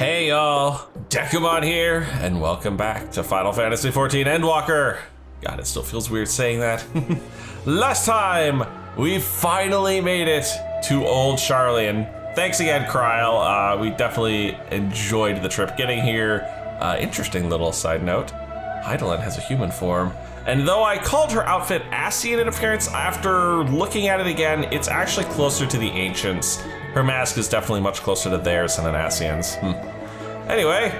Hey y'all, Dekumon here, and welcome back to Final Fantasy XIV Endwalker. God, it still feels weird saying that. Last time, we finally made it to Old Sharlayan. Thanks again, Kryl. We definitely enjoyed the trip getting here. Interesting little side note, Heidelin has a human form. And though I called her outfit Ascian in appearance, after looking at it again, it's actually closer to the Ancients. Her mask is definitely much closer to theirs than an Ascian's. Anyway,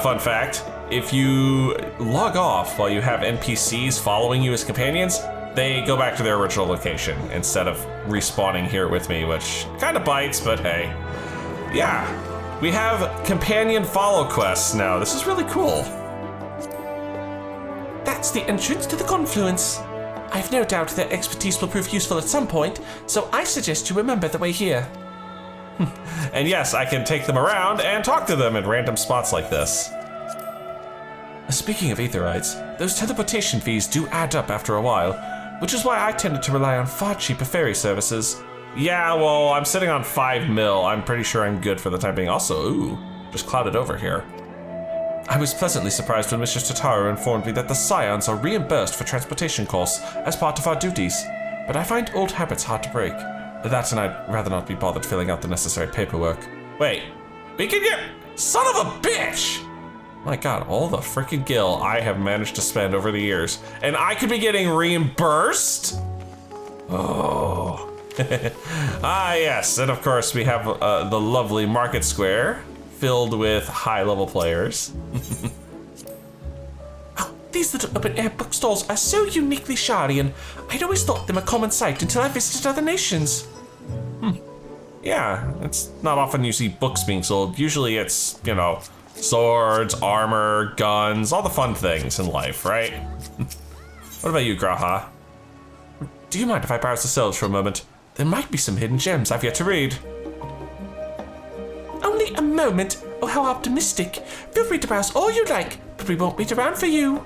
fun fact, if you log off while you have NPCs following you as companions, they go back to their original location instead of respawning here with me, which kind of bites, but hey. Yeah, we have companion follow quests now. This is really cool. That's the entrance to the confluence. I've no doubt their expertise will prove useful at some point, so I suggest you remember the way here. And yes, I can take them around and talk to them in random spots like this. Speaking of Aetherites, those teleportation fees do add up after a while, which is why I tended to rely on far cheaper ferry services. Yeah, well, I'm sitting on 5 mil. I'm pretty sure I'm good for the time being. Also, ooh, just clouded over here. I was pleasantly surprised when Mr. Tataru informed me that the Scions are reimbursed for transportation costs as part of our duties, but I find old habits hard to break. That and I'd rather not be bothered filling out the necessary paperwork. Wait, we can get... Son of a bitch! My god, all the freaking gil I have managed to spend over the years, and I could be getting reimbursed? Oh. Ah, yes, and of course we have the lovely market square filled with high-level players. Oh, these little open-air bookstores are so uniquely Sharlayan. I'd always thought them a common sight until I visited other nations. Yeah, it's not often you see books being sold. Usually it's, you know, swords, armor, guns, all the fun things in life, right? What about you, Graha? Do you mind if I browse the shelves for a moment? There might be some hidden gems I've yet to read. Only a moment. Oh, how optimistic. Feel free to browse all you like, but we won't wait around for you.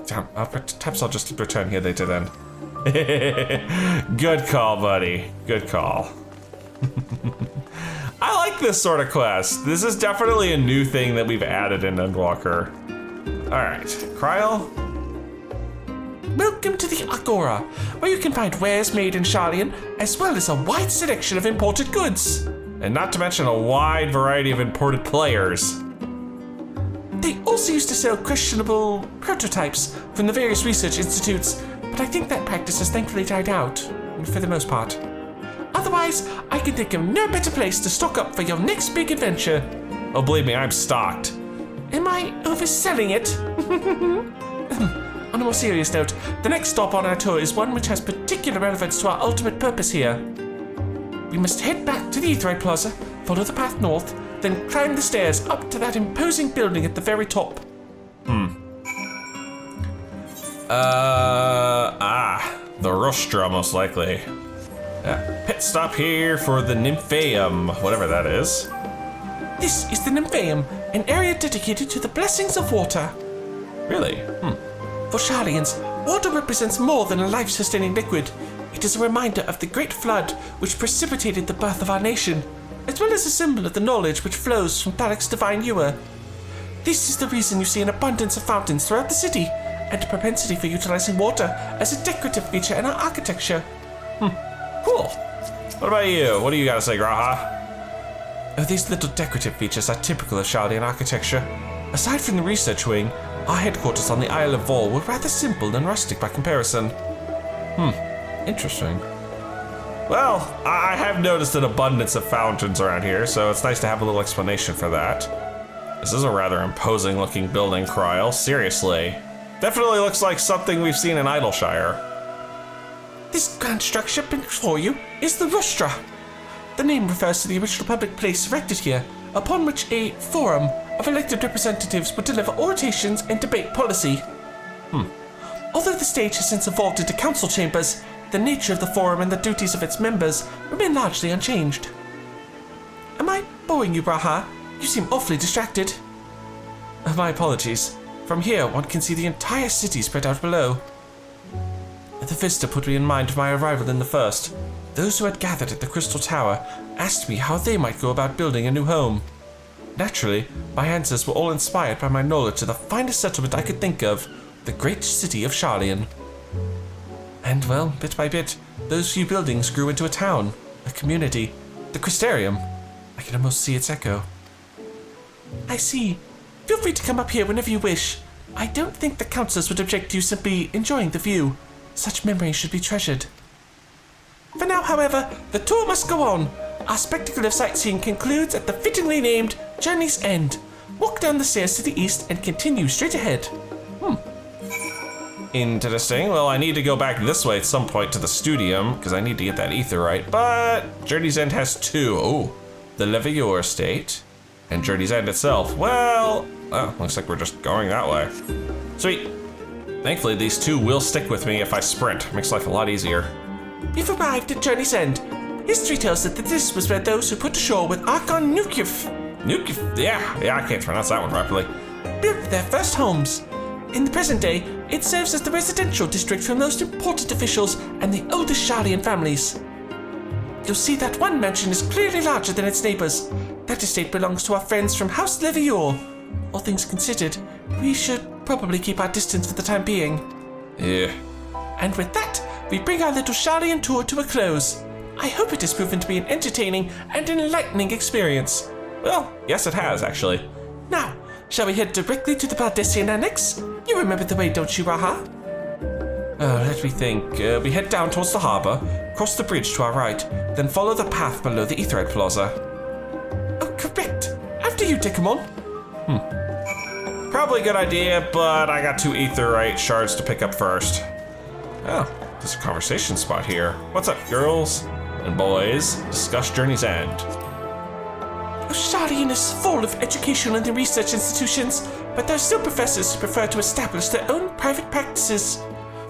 Damn. Perhaps I'll just return here later then. Good call, buddy. Good call. I like this sort of quest. This is definitely a new thing that we've added in Endwalker. Alright, Kryl. Welcome to the Agora, where you can find wares made in Sharlayan, as well as a wide selection of imported goods. And not to mention a wide variety of imported players. They also used to sell questionable prototypes from the various research institutes, but I think that practice has thankfully died out, for the most part. Otherwise, I can think of no better place to stock up for your next big adventure. Oh, believe me, I'm stocked. Am I overselling it? On a more serious note, the next stop on our tour is one which has particular relevance to our ultimate purpose here. We must head back to the Aetherite Plaza, follow the path north, then climb the stairs up to that imposing building at the very top. The Rustra, most likely. Pit stop here for the Nymphaeum, whatever that is. This is the Nymphaeum, an area dedicated to the blessings of water. Really? For Sharlayans, water represents more than a life-sustaining liquid. It is a reminder of the great flood which precipitated the birth of our nation, as well as a symbol of the knowledge which flows from Thalic's divine ewer. This is the reason you see an abundance of fountains throughout the city, and a propensity for utilizing water as a decorative feature in our architecture. Cool. What about you? What do you gotta say, Graha? Oh, these little decorative features are typical of Sharlayan architecture. Aside from the research wing, our headquarters on the Isle of Vol were rather simple and rustic by comparison. Interesting. Well, I have noticed an abundance of fountains around here, so it's nice to have a little explanation for that. This is a rather imposing looking building, Kryl. Seriously. Definitely looks like something we've seen in Idleshire. This grand structure before you is the Rustra. The name refers to the original public place erected here, upon which a forum of elected representatives would deliver orations and debate policy. Although the stage has since evolved into council chambers, the nature of the forum and the duties of its members remain largely unchanged. Am I boring you, Braha? You seem awfully distracted. My apologies. From here, one can see the entire city spread out below. The vista put me in mind of my arrival in the first. Those who had gathered at the Crystal Tower asked me how they might go about building a new home. Naturally, my answers were all inspired by my knowledge of the finest settlement I could think of, the great city of Sharlayan. And well, bit by bit, those few buildings grew into a town, a community, the Crystarium. I can almost see its echo. I see. Feel free to come up here whenever you wish. I don't think the councillors would object to you simply enjoying the view. Such memories should be treasured. For now, however, the tour must go on. Our spectacle of sightseeing concludes at the fittingly named Journey's End. Walk down the stairs to the east and continue straight ahead. Interesting. Well, I need to go back this way at some point to the Studium, because I need to get that Aetheryte, but Journey's End has two. Oh, the Levior Estate and Journey's End itself. Well, looks like we're just going that way. Sweet. Thankfully, these two will stick with me if I sprint. Makes life a lot easier. We've arrived at Journey's End. History tells us that this was where those who put to shore with Archon Nukif, Yeah, I can't pronounce that one properly. built their first homes. In the present day, it serves as the residential district for most important officials and the oldest Sharlayan families. You'll see that one mansion is clearly larger than its neighbors. That estate belongs to our friends from House Levior. All things considered, we should probably keep our distance for the time being. Yeah. And with that, we bring our little Sharlayan tour to a close. I hope it has proven to be an entertaining and enlightening experience. Well, yes it has, actually. Now, shall we head directly to the Baldessian Annex? You remember the way, don't you, Raha? Let me think. We head down towards the harbor, cross the bridge to our right, then follow the path below the Aetheryte Plaza. Oh, correct. After you, Dekumon. Probably a good idea, but I got 2 Aetheryte shards to pick up first. Oh, there's a conversation spot here. What's up, girls and boys? Discuss Journey's End. Sharlayan is full of educational and research institutions, but there are still professors who prefer to establish their own private practices.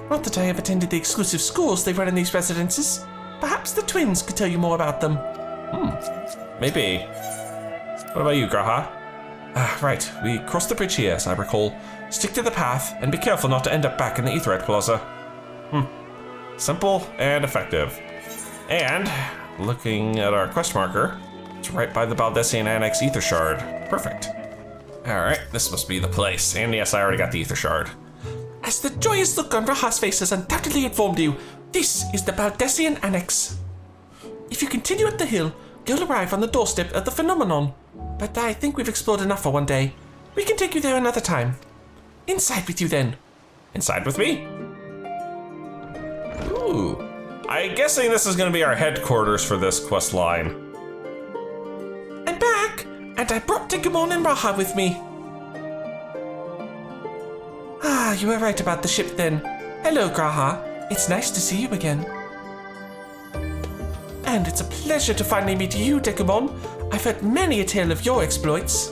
Not that I have attended the exclusive schools they run in these residences. Perhaps the twins could tell you more about them. Maybe. What about you, Graha? Right, we cross the bridge here, as I recall. Stick to the path, and be careful not to end up back in the Aetheryte Plaza. Simple and effective. And, looking at our quest marker, it's right by the Baldessian Annex Aether Shard. Perfect. Alright, this must be the place. And yes, I already got the Aether Shard. As the joyous look on Raha's face has undoubtedly informed you, this is the Baldessian Annex. If you continue up the hill, you'll arrive on the doorstep of the phenomenon. But I think we've explored enough for one day. We can take you there another time. Inside with you then. Inside with me? Ooh. I'm guessing this is going to be our headquarters for this quest line. I'm back, and I brought Dekumon and Raha with me. You were right about the ship then. Hello, Graha. It's nice to see you again. And it's a pleasure to finally meet you, Dekumon. I've heard many a tale of your exploits.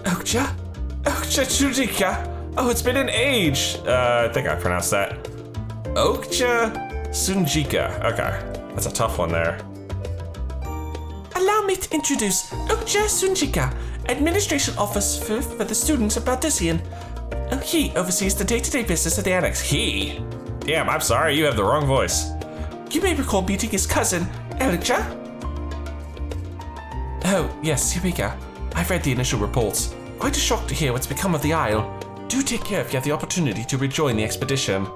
Okja Chudika. Oh, it's been an age. I think I pronounced that. Okja Sunjika. Okay, that's a tough one there. Allow me to introduce Okja Sunjika, Administration Officer for the students of Baldessian. He oversees the day-to-day business of the Annex. He? Damn, I'm sorry, you have the wrong voice. You may recall meeting his cousin, Elija. Oh, yes, Eureka. I've read the initial reports. Quite a shock to hear what's become of the Isle. Do take care if you have the opportunity to rejoin the expedition.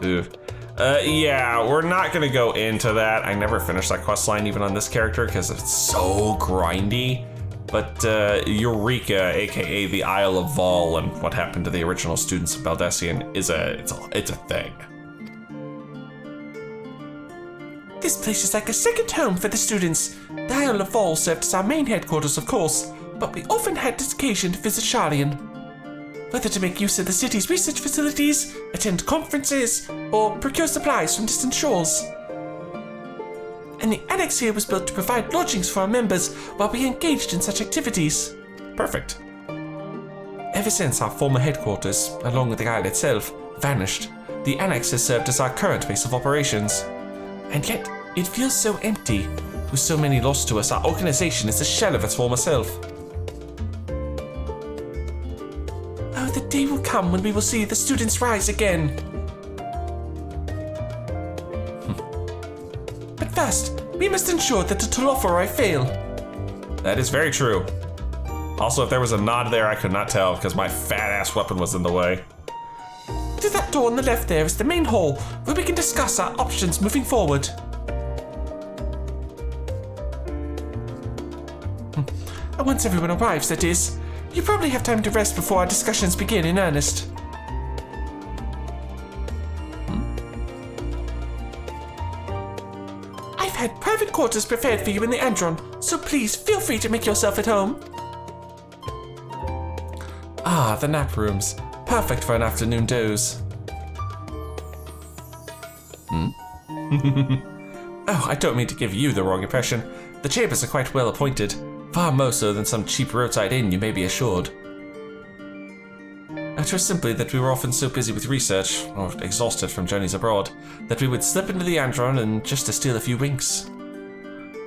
Yeah, we're not gonna go into that. I never finished that quest line even on this character because it's so grindy. But Eureka, aka the Isle of Vol, and what happened to the original students of Baldessian is it's a thing. This place is like a second home for the students. The Isle of Vol served as our main headquarters, of course, but we often had occasion to visit Sharlayan. Whether to make use of the city's research facilities, attend conferences, or procure supplies from distant shores. And the annex here was built to provide lodgings for our members while we engaged in such activities. Perfect. Ever since our former headquarters, along with the isle itself, vanished, the annex has served as our current base of operations. And yet, it feels so empty. With so many lost to us, our organization is a shell of its former self. Oh, the day will come when we will see the students rise again. But first, We must ensure that the Telophoroi fail. That is very true. Also, if there was a nod there, I could not tell because my fat-ass weapon was in the way. To that door on the left there is the main hall, where we can discuss our options moving forward. And once everyone arrives, that is, you probably have time to rest before our discussions begin in earnest. I've had private quarters prepared for you in the Andron, so please feel free to make yourself at home. Ah, the nap rooms. Perfect for an afternoon doze. Oh, I don't mean to give you the wrong impression. The chambers are quite well appointed. Far more so than some cheap roadside inn, you may be assured. It was simply that we were often so busy with research, or exhausted from journeys abroad, that we would slip into the Andron and just to steal a few winks.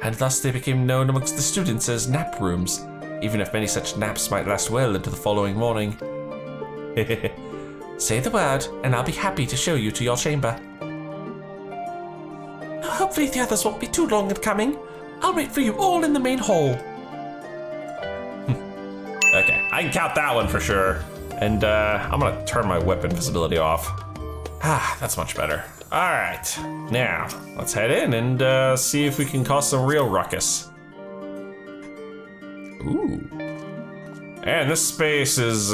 And thus they became known amongst the students as nap rooms, even if many such naps might last well into the following morning. Say the word, and I'll be happy to show you to your chamber. Hopefully the others won't be too long in coming. I'll wait for you all in the main hall. Okay, I can count that one for sure. And I'm gonna turn my whip invisibility off. Ah, that's much better. All right, now let's head in and see if we can cause some real ruckus. Ooh. And this space is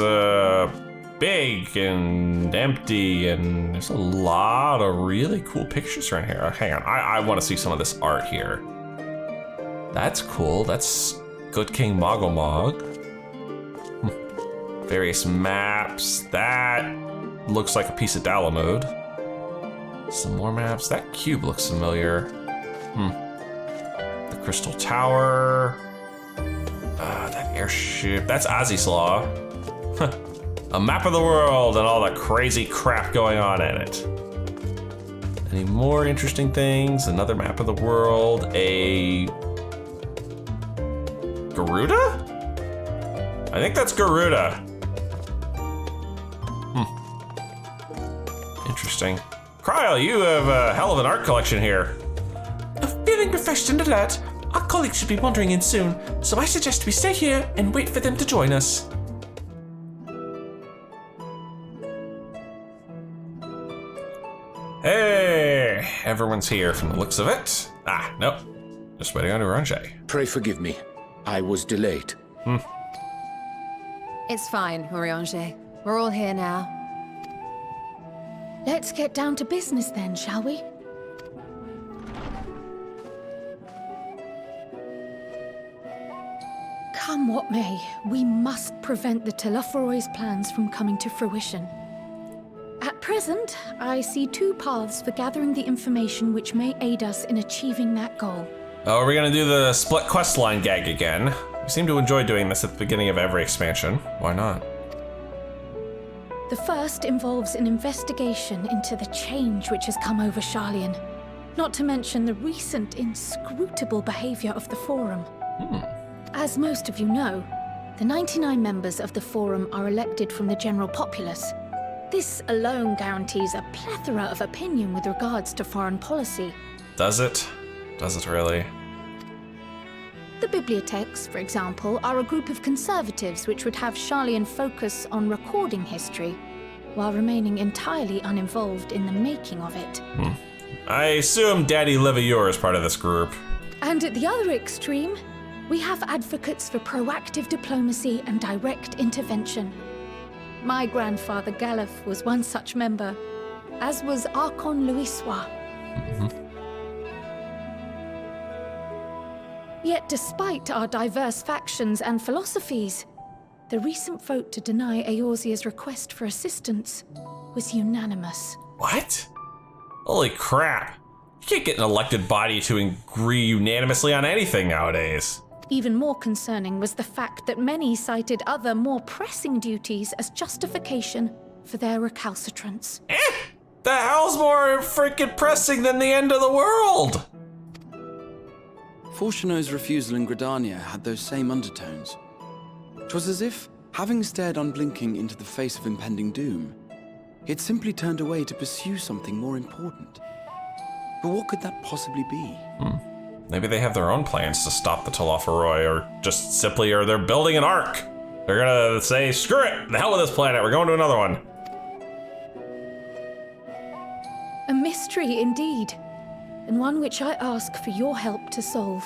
big and empty, and there's a lot of really cool pictures around here. Hang on, I want to see some of this art here. That's cool. That's Good King Mogomog. Various maps. That looks like a piece of Dalamode. Some more maps. That cube looks familiar. The Crystal Tower. That airship. That's Azislaw. A map of the world and all the crazy crap going on in it. Any more interesting things? Another map of the world. A Garuda? I think that's Garuda. Interesting. Kryle, you have a hell of an art collection here. Feeling refreshed and alert, our colleagues should be wandering in soon, so I suggest we stay here and wait for them to join us. Hey, everyone's here from the looks of it. Ah, nope. Just waiting on Orange. Pray forgive me. I was delayed. It's fine, Oriange. We're all here now. Let's get down to business then, shall we? Come what may, we must prevent the Telophoroi's plans from coming to fruition. At present, I see two paths for gathering the information which may aid us in achieving that goal. Oh, are we gonna do the split questline gag again? We seem to enjoy doing this at the beginning of every expansion. Why not? The first involves an investigation into the change which has come over Sharlayan, not to mention the recent inscrutable behavior of the Forum. As most of you know, the 99 members of the Forum are elected from the general populace. This alone guarantees a plethora of opinion with regards to foreign policy. Does it? Does it really? The bibliotheques, for example, are a group of conservatives which would have Sharlayan focus on recording history, while remaining entirely uninvolved in the making of it. I assume Daddy Levior is part of this group. And at the other extreme, we have advocates for proactive diplomacy and direct intervention. My grandfather Galef was one such member, as was Archon Louisois. Yet despite our diverse factions and philosophies, the recent vote to deny Eorzea's request for assistance was unanimous. What? Holy crap. You can't get an elected body to agree unanimously on anything nowadays. Even more concerning was the fact that many cited other, more pressing duties as justification for their recalcitrance. The hell's more freaking pressing than the end of the world? Fortuno's refusal in Gridania had those same undertones. 'Twas as if, having stared unblinking into the face of impending doom, he had simply turned away to pursue something more important. But what could that possibly be? Maybe they have their own plans to stop the Talofaroi, or just simply, or they're building an ark. They're gonna say, screw it, the hell with this planet, we're going to another one. A mystery indeed, and one which I ask for your help to solve.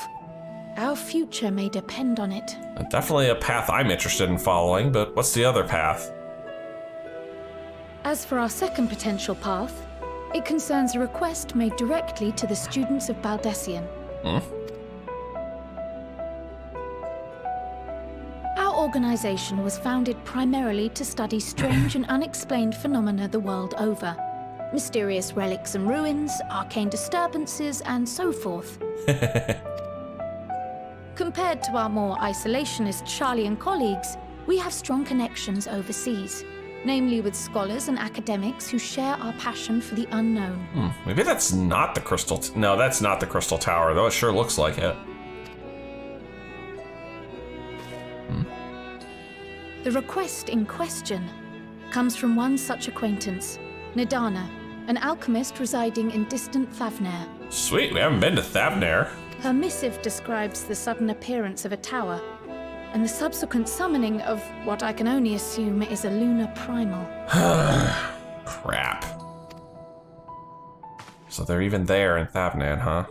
Our future may depend on it. Definitely a path I'm interested in following, but what's the other path? As for our second potential path, it concerns a request made directly to the students of Baldessian. Our organization was founded primarily to study strange and unexplained phenomena the world over. Mysterious relics and ruins, arcane disturbances, and so forth. Compared to our more isolationist Sharlayan colleagues, we have strong connections overseas, namely with scholars and academics who share our passion for the unknown. Maybe that's not the crystal... No, that's not the crystal tower, though it sure looks like it. The request in question comes from one such acquaintance, Nadana, an alchemist residing in distant Thavnair. Sweet, we haven't been to Thavnair. Her missive describes the sudden appearance of a tower, and the subsequent summoning of what I can only assume is a lunar primal. Crap. So they're even there in Thavnair, huh?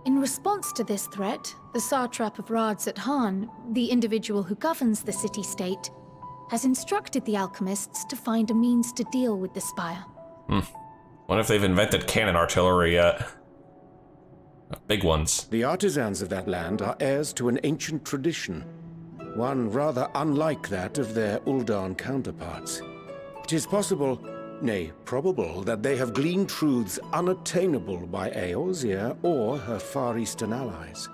In response to this threat, the satrap of Radzat-Han, the individual who governs the city-state, has instructed the alchemists to find a means to deal with the spire. Wonder if they've invented cannon artillery yet. Big ones. The artisans of that land are heirs to an ancient tradition, one rather unlike that of their Uldan counterparts. It is possible, nay, probable, that they have gleaned truths unattainable by Eorzea or her Far Eastern allies.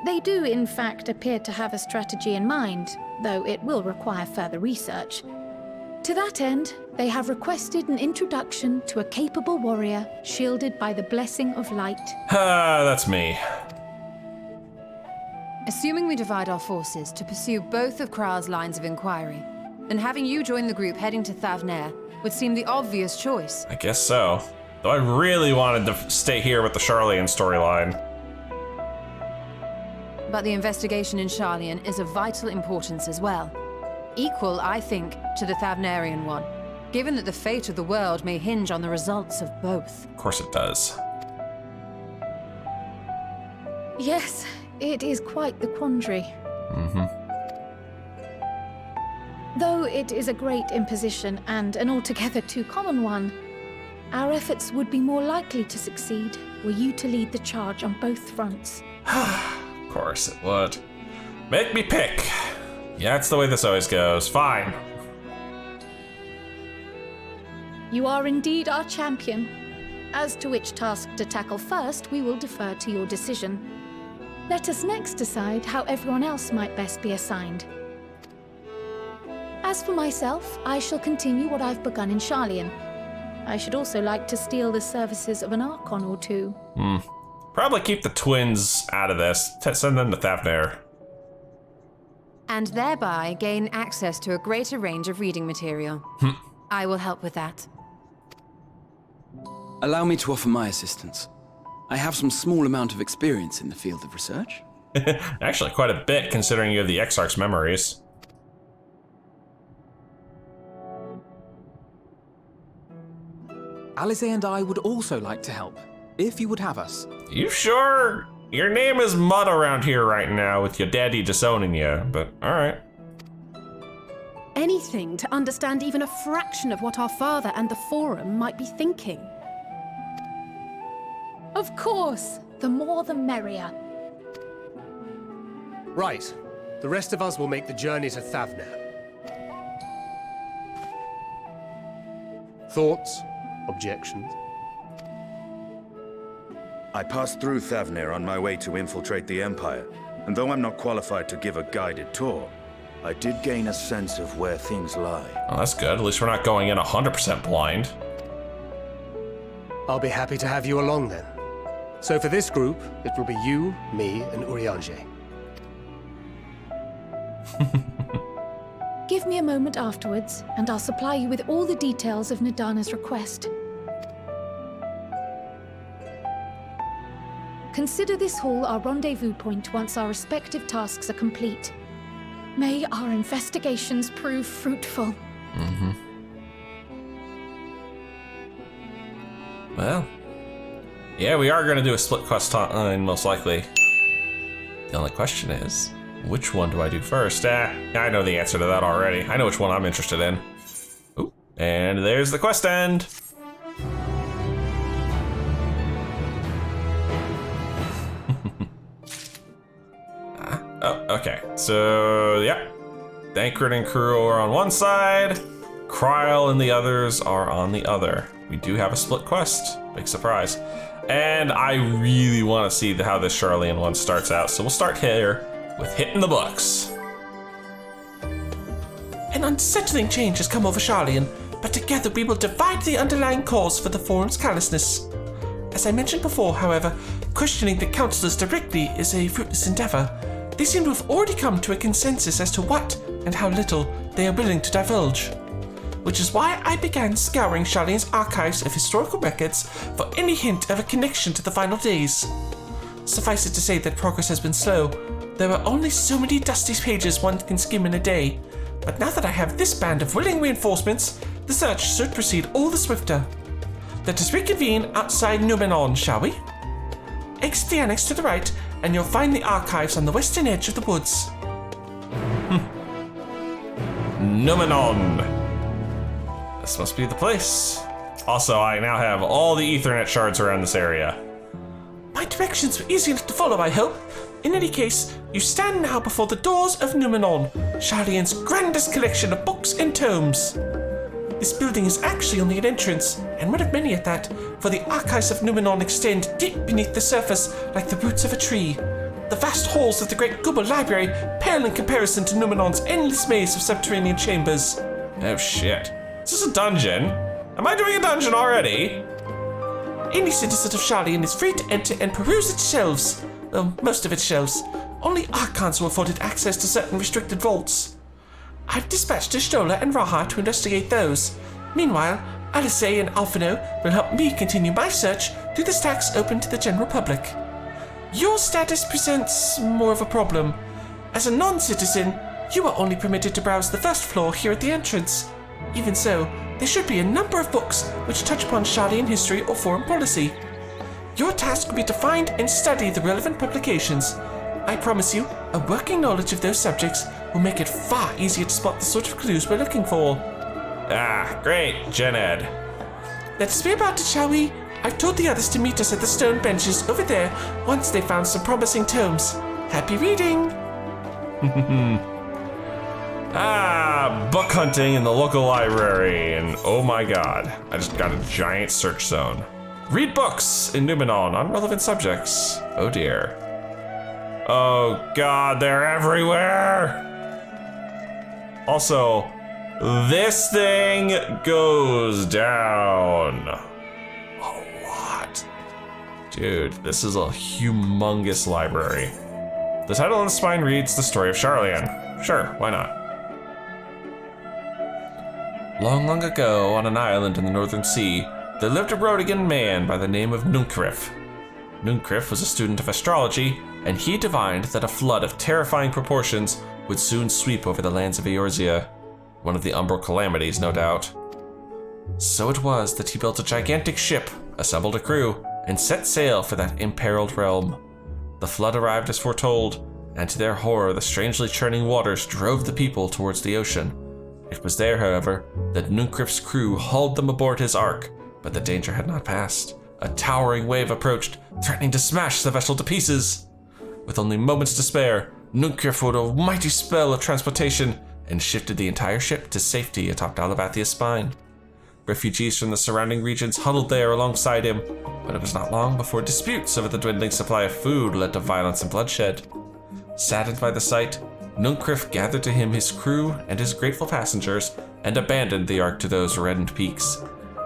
They do, in fact, appear to have a strategy in mind, though it will require further research. To that end, they have requested an introduction to a capable warrior shielded by the blessing of light. That's me. Assuming we divide our forces to pursue both of Kral's lines of inquiry, then having you join the group heading to Thavnair would seem the obvious choice. I guess so. Though I really wanted to stay here with the Sharlayan storyline. But the investigation in Sharlayan is of vital importance as well. Equal, I think, to the Thavnarian one, given that the fate of the world may hinge on the results of both. Of course it does. Yes, it is quite the quandary. Though it is a great imposition and an altogether too common one, our efforts would be more likely to succeed were you to lead the charge on both fronts. Of course it would. Make me pick. Yeah, that's the way this always goes. Fine. You are indeed our champion. As to which task to tackle first, we will defer to your decision. Let us next decide how everyone else might best be assigned. As for myself, I shall continue what I've begun in Sharlayan. I should also like to steal the services of an Archon or two. Probably keep the twins out of this. Send them to Thavnair. And thereby gain access to a greater range of reading material. I will help with that. Allow me to offer my assistance. I have some small amount of experience in the field of research. Actually, quite a bit, considering you have the Exarch's memories. Alice and I would also like to help, if you would have us. You sure? Your name is mud around here right now with your daddy disowning you, but alright. Anything to understand even a fraction of what our father and the Forum might be thinking. Of course, the more the merrier. Right. The rest of us will make the journey to Thavnair. Thoughts? Objections? I passed through Thavnair on my way to infiltrate the Empire, and though I'm not qualified to give a guided tour, I did gain a sense of where things lie. Oh, that's good. At least we're not going in 100% blind. I'll be happy to have you along then. So for this group, it will be you, me, and Urianger. give me a moment afterwards, and I'll supply you with all the details of Nadana's request. Consider this hall our rendezvous point once our respective tasks are complete. May our investigations prove fruitful. Well, yeah, we are going to do a split quest line, most likely. The only question is, which one do I do first? I know the answer to that already. I know which one I'm interested in. Ooh, and there's the quest end. Oh, okay. So, yeah. Dankred and crew are on one side. Kryl and the others are on the other. We do have a split quest. Big surprise. And I really want to see how this Sharlayan one starts out. So we'll start here with hitting the books. An unsettling change has come over Sharlayan, but together we will divide the underlying cause for the Forum's callousness. As I mentioned before, however, questioning the councillors directly is a fruitless endeavor. They seem to have already come to a consensus as to what and how little they are willing to divulge. Which is why I began scouring Sharlayan's archives of historical records for any hint of a connection to the final days. Suffice it to say that progress has been slow. There are only so many dusty pages one can skim in a day, but now that I have this band of willing reinforcements, the search should proceed all the swifter. Let us reconvene outside Numenon, shall we? Exit the annex to the right, and you'll find the archives on the western edge of the woods. Numenon. This must be the place. Also, I now have all the Ethernet shards around this area. My directions were easy enough to follow, I hope. In any case, you stand now before the doors of Numenon, Sharlayan's grandest collection of books and tomes. This building is actually only an entrance, and one of many at that, for the archives of Numenon extend deep beneath the surface like the roots of a tree. The vast halls of the great Gubba Library pale in comparison to Numenon's endless maze of subterranean chambers. Oh shit. Is this a dungeon? Am I doing a dungeon already? Any citizen of Sharlayan is free to enter and peruse its shelves. Well, most of its shelves. Only Archons are afforded access to certain restricted vaults. I've dispatched Ashtola and Raha to investigate those. Meanwhile, Alice and Alphino will help me continue my search through the stacks open to the general public. Your status presents more of a problem. As a non-citizen, you are only permitted to browse the first floor here at the entrance. Even so, there should be a number of books which touch upon Sharlayan history or foreign policy. Your task will be to find and study the relevant publications. I promise you, a working knowledge of those subjects will make it far easier to spot the sort of clues we're looking for. Ah, great, Gen Ed. Let us be about it, shall we? I've told the others to meet us at the stone benches over there once they've found some promising tomes. Happy reading! Book hunting in the local library, and oh my god, I just got a giant search zone. Read books in Numenon on relevant subjects. Oh dear. Oh god, they're everywhere! Also, this thing goes down a lot. Dude, this is a humongous library. The title on the spine reads The Story of Sharlayan. Sure, why not? Long, long ago, on an island in the Northern Sea, there lived a Rodigan man by the name of Nuncrif. Nuncrif was a student of astrology, and he divined that a flood of terrifying proportions would soon sweep over the lands of Eorzea. One of the umbral calamities, no doubt. So it was that he built a gigantic ship, assembled a crew, and set sail for that imperiled realm. The flood arrived as foretold, and to their horror the strangely churning waters drove the people towards the ocean. It was there, however, that Nuncrif's crew hauled them aboard his ark, but the danger had not passed. A towering wave approached, threatening to smash the vessel to pieces. With only moments to spare, Nuncrif wrote a mighty spell of transportation and shifted the entire ship to safety atop Dalabathia's spine. Refugees from the surrounding regions huddled there alongside him, but it was not long before disputes over the dwindling supply of food led to violence and bloodshed. Saddened by the sight, Nuncrif gathered to him his crew and his grateful passengers and abandoned the ark to those reddened peaks.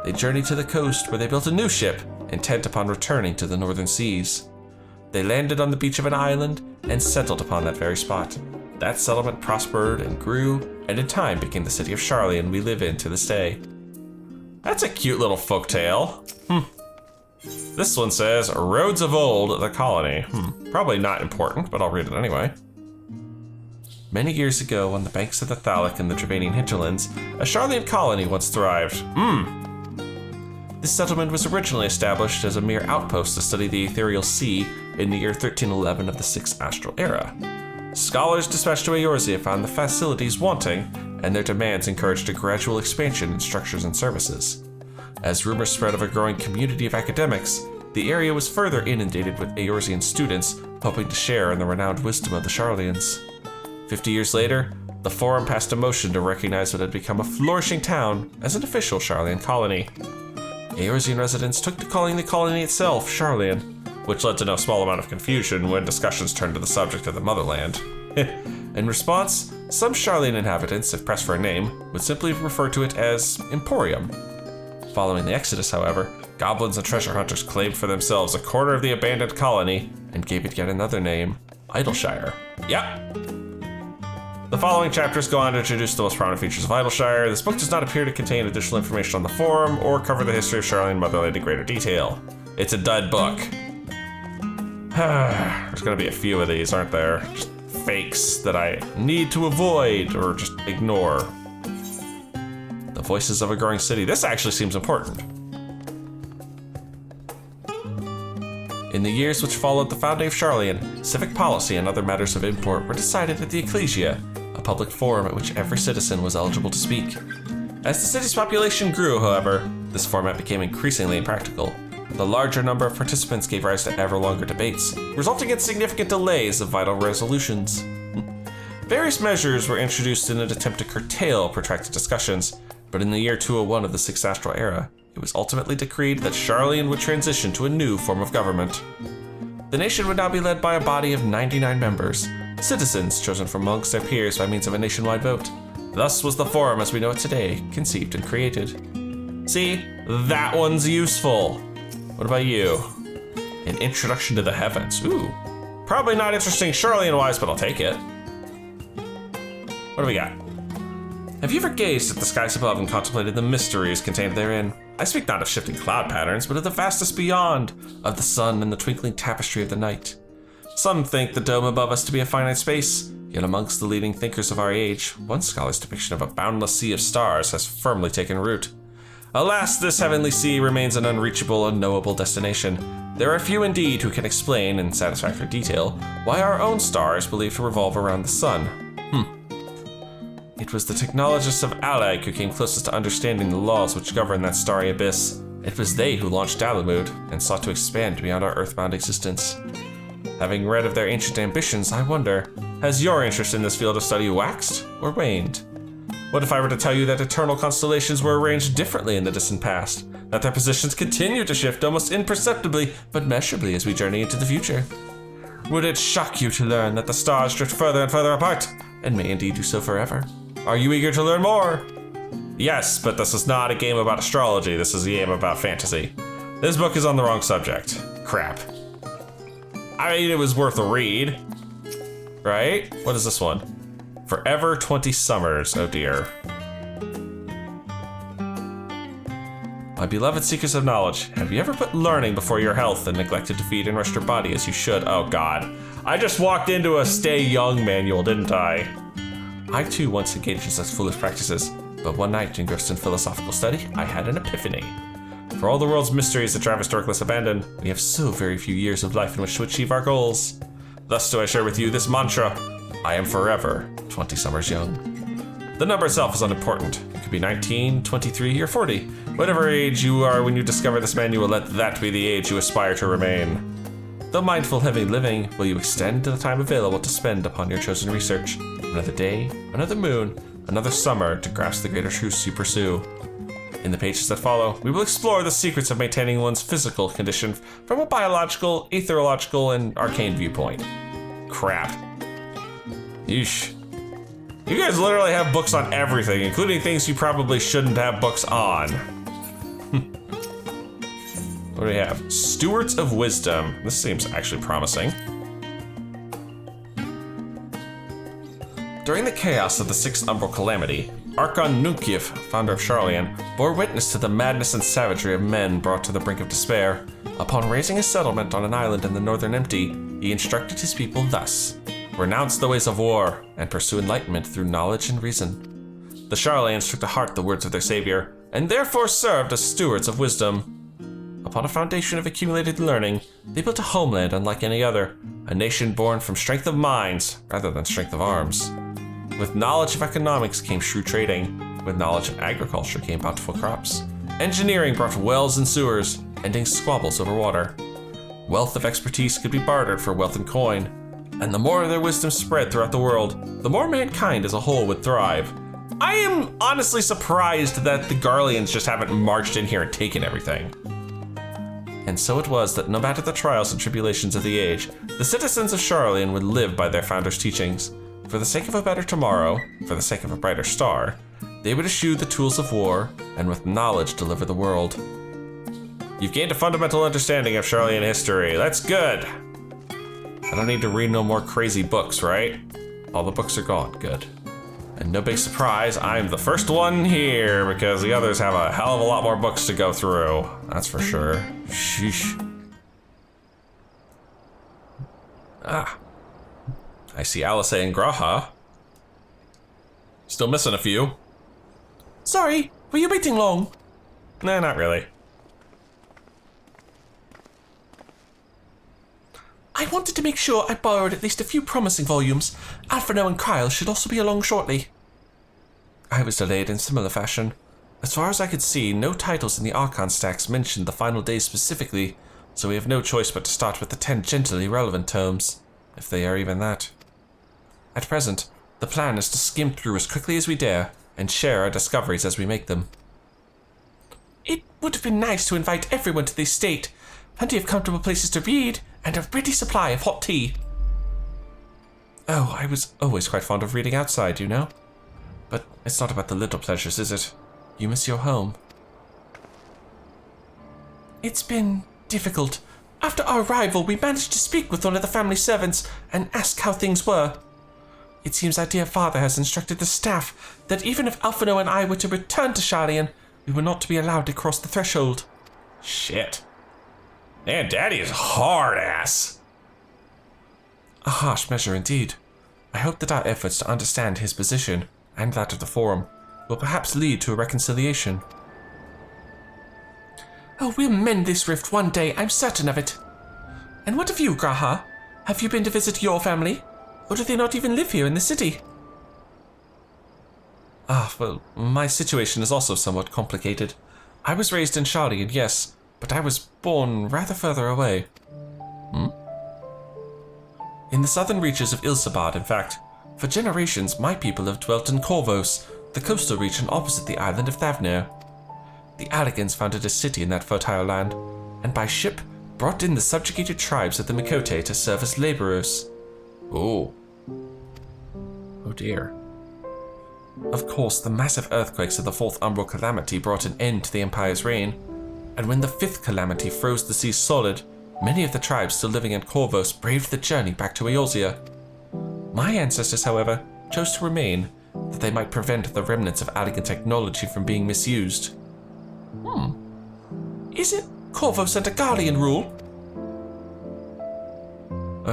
They journeyed to the coast where they built a new ship, intent upon returning to the northern seas. They landed on the beach of an island and settled upon that very spot. That settlement prospered and grew, and in time became the city of Sharlayan we live in to this day. That's a cute little folktale. This one says, Roads of Old, the colony. Probably not important, but I'll read it anyway. Many years ago, on the banks of the Thalic in the Dravanian hinterlands, a Sharlayan colony once thrived. This settlement was originally established as a mere outpost to study the ethereal sea in the year 1311 of the 6th Astral Era. Scholars dispatched to Eorzea found the facilities wanting, and their demands encouraged a gradual expansion in structures and services. As rumors spread of a growing community of academics, the area was further inundated with Eorzean students hoping to share in the renowned wisdom of the Sharlayans. 50 years later, the Forum passed a motion to recognize what had become a flourishing town as an official Sharlayan colony. Eorzean residents took to calling the colony itself Sharlayan, which led to no small amount of confusion when discussions turned to the subject of the motherland. In response, some Sharlayan inhabitants, if pressed for a name, would simply refer to it as Emporium. Following the Exodus, however, goblins and treasure hunters claimed for themselves a quarter of the abandoned colony and gave it yet another name, Idleshire. Yep. The following chapters go on to introduce the most prominent features of Idleshire. This book does not appear to contain additional information on the Forum or cover the history of Sharlayan Motherland in greater detail. It's a dud book. There's gonna be a few of these, aren't there? Just fakes that I need to avoid or just ignore. The voices of a growing city. This actually seems important. In the years which followed the founding of Sharlayan, civic policy and other matters of import were decided at the Ecclesia, a public forum at which every citizen was eligible to speak. As the city's population grew, however, this format became increasingly impractical. The larger number of participants gave rise to ever longer debates, resulting in significant delays of vital resolutions. Various measures were introduced in an attempt to curtail protracted discussions, but in the year 201 of the 6th Astral Era, it was ultimately decreed that Sharlayan would transition to a new form of government. The nation would now be led by a body of 99 members, citizens chosen from amongst their peers by means of a nationwide vote. Thus was the Forum as we know it today conceived and created. See, that one's useful. What about you? An introduction to the heavens. Ooh, probably not interesting Sharlayan-wise, but I'll take it. What do we got? Have you ever gazed at the skies above and contemplated the mysteries contained therein? I speak not of shifting cloud patterns, but of the vastness beyond, of the sun and the twinkling tapestry of the night. Some think the dome above us to be a finite space, yet amongst the leading thinkers of our age, one scholar's depiction of a boundless sea of stars has firmly taken root. Alas, this heavenly sea remains an unreachable, unknowable destination. There are few indeed who can explain, in satisfactory detail, why our own star is believed to revolve around the sun. It was the technologists of Alag who came closest to understanding the laws which govern that starry abyss. It was they who launched Dalamud and sought to expand beyond our earthbound existence. Having read of their ancient ambitions, I wonder, has your interest in this field of study waxed or waned? What if I were to tell you that eternal constellations were arranged differently in the distant past, that their positions continue to shift almost imperceptibly but measurably as we journey into the future? Would it shock you to learn that the stars drift further and further apart, and may indeed do so forever? Are you eager to learn more? Yes, but this is not a game about astrology, this is a game about fantasy. This book is on the wrong subject. Crap. I mean, it was worth a read, right? What is this one? Forever 20 Summers, oh dear. My beloved seekers of knowledge, have you ever put learning before your health and neglected to feed and rest your body as you should? Oh God. I just walked into a Stay Young manual, didn't I? I too once engaged in such foolish practices, but one night, engrossed in philosophical study, I had an epiphany. For all the world's mysteries that Travis Dorkless abandoned, we have so very few years of life in which to achieve our goals. Thus do I share with you this mantra: I am forever 20 summers young. The number itself is unimportant. It could be 19, 23, or 40. Whatever age you are when you discover this manual, let that be the age you aspire to remain. Though mindful of heavy living, will you extend the time available to spend upon your chosen research? Another day, another moon, another summer to grasp the greater truths you pursue. In the pages that follow, we will explore the secrets of maintaining one's physical condition from a biological, aetherological, and arcane viewpoint. Crap. Yeesh. You guys literally have books on everything, including things you probably shouldn't have books on. What do we have? Stewards of Wisdom. This seems actually promising. During the chaos of the Sixth Umbral Calamity, Archon Nunkiev, founder of Sharlayan, bore witness to the madness and savagery of men brought to the brink of despair. Upon raising a settlement on an island in the Northern Empty, he instructed his people thus: renounce the ways of war, and pursue enlightenment through knowledge and reason. The Sharlayans took to heart the words of their savior, and therefore served as stewards of wisdom. Upon a foundation of accumulated learning, they built a homeland unlike any other, a nation born from strength of minds rather than strength of arms. With knowledge of economics came shrewd trading. With knowledge of agriculture came bountiful crops. Engineering brought wells and sewers, ending squabbles over water. Wealth of expertise could be bartered for wealth and coin. And the more their wisdom spread throughout the world, the more mankind as a whole would thrive. I am honestly surprised that the Garleans just haven't marched in here and taken everything. And so it was that no matter the trials and tribulations of the age, the citizens of Sharlayan would live by their founder's teachings. For the sake of a better tomorrow, for the sake of a brighter star, they would eschew the tools of war, and with knowledge deliver the world. You've gained a fundamental understanding of Sharlayan history. That's good. I don't need to read no more crazy books, right? All the books are gone. Good. And no big surprise, I'm the first one here, because the others have a hell of a lot more books to go through. That's for sure. Sheesh. Ah. I see Alice and Graha. Still missing a few. Sorry, were you waiting long? Nah, not really. I wanted to make sure I borrowed at least a few promising volumes. Alphino and Kyle should also be along shortly. I was delayed in similar fashion. As far as I could see, no titles in the Archon stacks mentioned the final days specifically, so we have no choice but to start with the tangentially relevant tomes, if they are even that. At present, the plan is to skim through as quickly as we dare, and share our discoveries as we make them. It would have been nice to invite everyone to the estate. Plenty of comfortable places to read, and a ready supply of hot tea. Oh, I was always quite fond of reading outside, you know? But it's not about the little pleasures, is it? You miss your home. It's been difficult. After our arrival, we managed to speak with one of the family servants and ask how things were. It seems our dear father has instructed the staff that even if Alphino and I were to return to Sharlayan, we were not to be allowed to cross the threshold. Shit. Man, Daddy is hard ass. A harsh measure indeed. I hope that our efforts to understand his position, and that of the Forum, will perhaps lead to a reconciliation. Oh, we'll mend this rift one day, I'm certain of it. And what of you, Graha? Have you been to visit your family? Or do they not even live here in the city? Ah, well, my situation is also somewhat complicated. I was raised in Sharlayan, yes, but I was born rather further away. In the southern reaches of Ilsabad, in fact. For generations, my people have dwelt in Korvos, the coastal region opposite the island of Thavner. The Alligans founded a city in that fertile land, and by ship brought in the subjugated tribes of the Mikote to serve as laborers. Oh. Oh dear. Of course, the massive earthquakes of the Fourth Umbral Calamity brought an end to the Empire's reign, and when the Fifth Calamity froze the seas solid, many of the tribes still living in Korvos braved the journey back to Eorzea. My ancestors, however, chose to remain, that they might prevent the remnants of Alligan technology from being misused. Isn't Korvos under Garlean rule?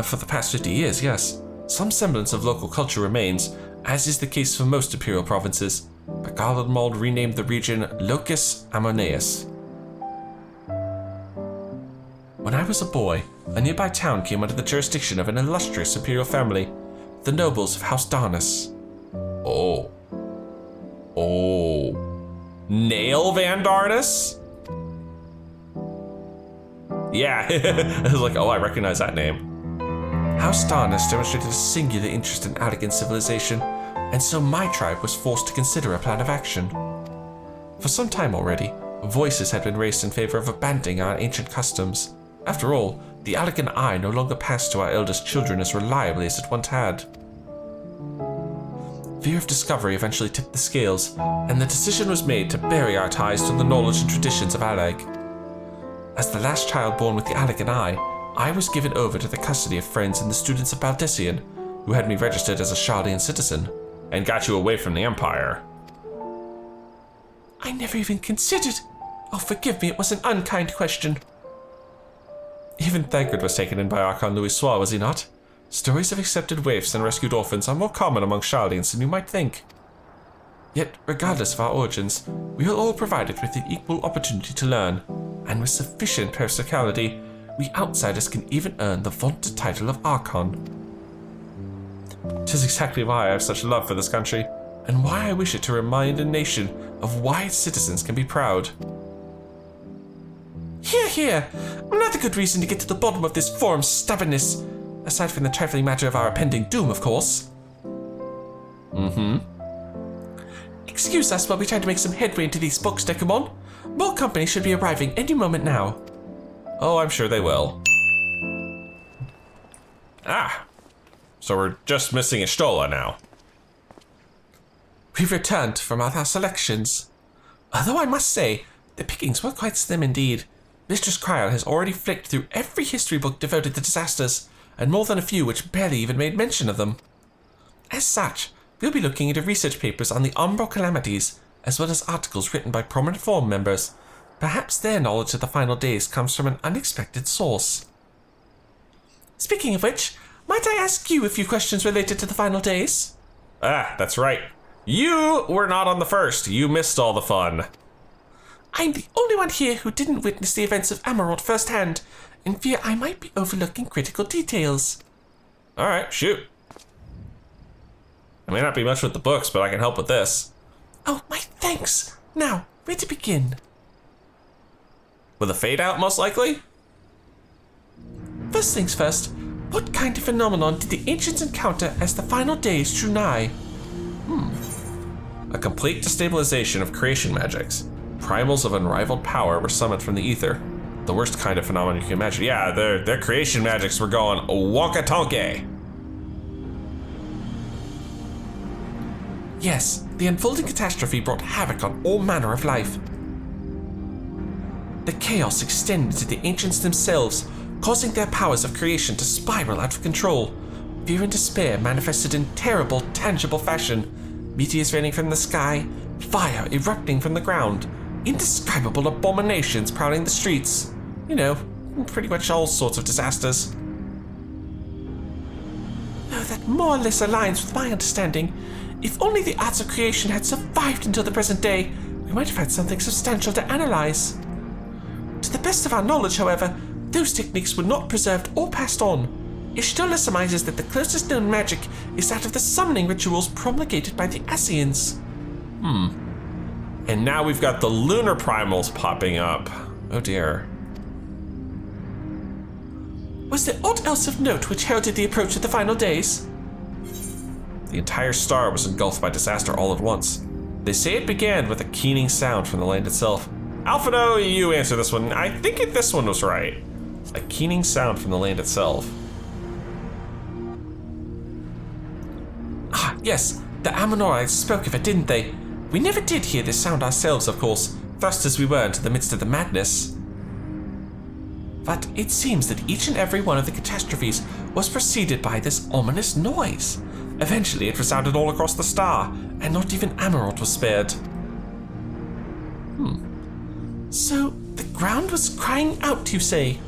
For the past 50 years, yes. Some semblance of local culture remains, as is the case for most imperial provinces, but Garlemald renamed the region Locus Amoneus. When I was a boy, a nearby town came under the jurisdiction of an illustrious imperial family, the nobles of House Darnus. Oh. Nail Van Darnus? Yeah, I was like, oh, I recognize that name. House Darnus demonstrated a singular interest in Alligan civilization, and so my tribe was forced to consider a plan of action. For some time already, voices had been raised in favor of abandoning our ancient customs. After all, the Alligan eye no longer passed to our eldest children as reliably as it once had. Fear of discovery eventually tipped the scales, and the decision was made to bury our ties to the knowledge and traditions of Allag. As the last child born with the Alligan eye, I was given over to the custody of friends and the students of Baldessian, who had me registered as a Sharlayan citizen, and got you away from the Empire. I never even considered. Oh, forgive me, it was an unkind question. Even Thancred was taken in by Archon Louis Soir, was he not? Stories of accepted waifs and rescued orphans are more common among Sharlayans than you might think. Yet, regardless of our origins, we are all provided with the equal opportunity to learn, and with sufficient practicality, we outsiders can even earn the vaunted title of Archon. 'Tis exactly why I have such love for this country, and why I wish it to remind a nation of why its citizens can be proud. Hear, hear! Another good reason to get to the bottom of this forum's stubbornness, aside from the trifling matter of our impending doom, of course. Excuse us while we try to make some headway into these books, Dekumon. More company should be arriving any moment now. Oh, I'm sure they will. Ah, so we're just missing Ishtola now. We've returned from our selections. Although I must say, the pickings were quite slim indeed. Mistress Cryle has already flicked through every history book devoted to disasters, and more than a few which barely even made mention of them. As such, we'll be looking into research papers on the Umbral calamities, as well as articles written by prominent forum members. Perhaps their knowledge of the final days comes from an unexpected source. Speaking of which, might I ask you a few questions related to the final days? Ah, that's right. You were not on the first. You missed all the fun. I'm the only one here who didn't witness the events of Amarant firsthand, and fear I might be overlooking critical details. Alright, shoot. I may not be much with the books, but I can help with this. Oh, my thanks. Now, where to begin? With a fade out, most likely? First things first, what kind of phenomenon did the ancients encounter as the final days drew nigh? A complete destabilization of creation magics. Primals of unrivaled power were summoned from the ether. The worst kind of phenomenon you can imagine. Yeah, their creation magics were going wonka-tonke. Yes, the unfolding catastrophe brought havoc on all manner of life. The chaos extended to the ancients themselves, causing their powers of creation to spiral out of control. Fear and despair manifested in terrible, tangible fashion. Meteors raining from the sky, fire erupting from the ground, indescribable abominations prowling the streets. You know, pretty much all sorts of disasters. Though that more or less aligns with my understanding. If only the arts of creation had survived until the present day, we might have had something substantial to analyze. To the best of our knowledge, however, those techniques were not preserved or passed on. Ishtola surmises that the closest known magic is that of the summoning rituals promulgated by the Ascians. And now we've got the lunar primals popping up. Oh dear. Was there aught else of note which heralded the approach of the final days? The entire star was engulfed by disaster all at once. They say it began with a keening sound from the land itself. Alphino, you answer this one. I think this one was right. A keening sound from the land itself. Ah, yes, the Amonorites spoke of it, didn't they? We never did hear this sound ourselves, of course, thrust as we were into the midst of the madness. But it seems that each and every one of the catastrophes was preceded by this ominous noise. Eventually it resounded all across the star, and not even Amarant was spared. So, the ground was crying out, you say?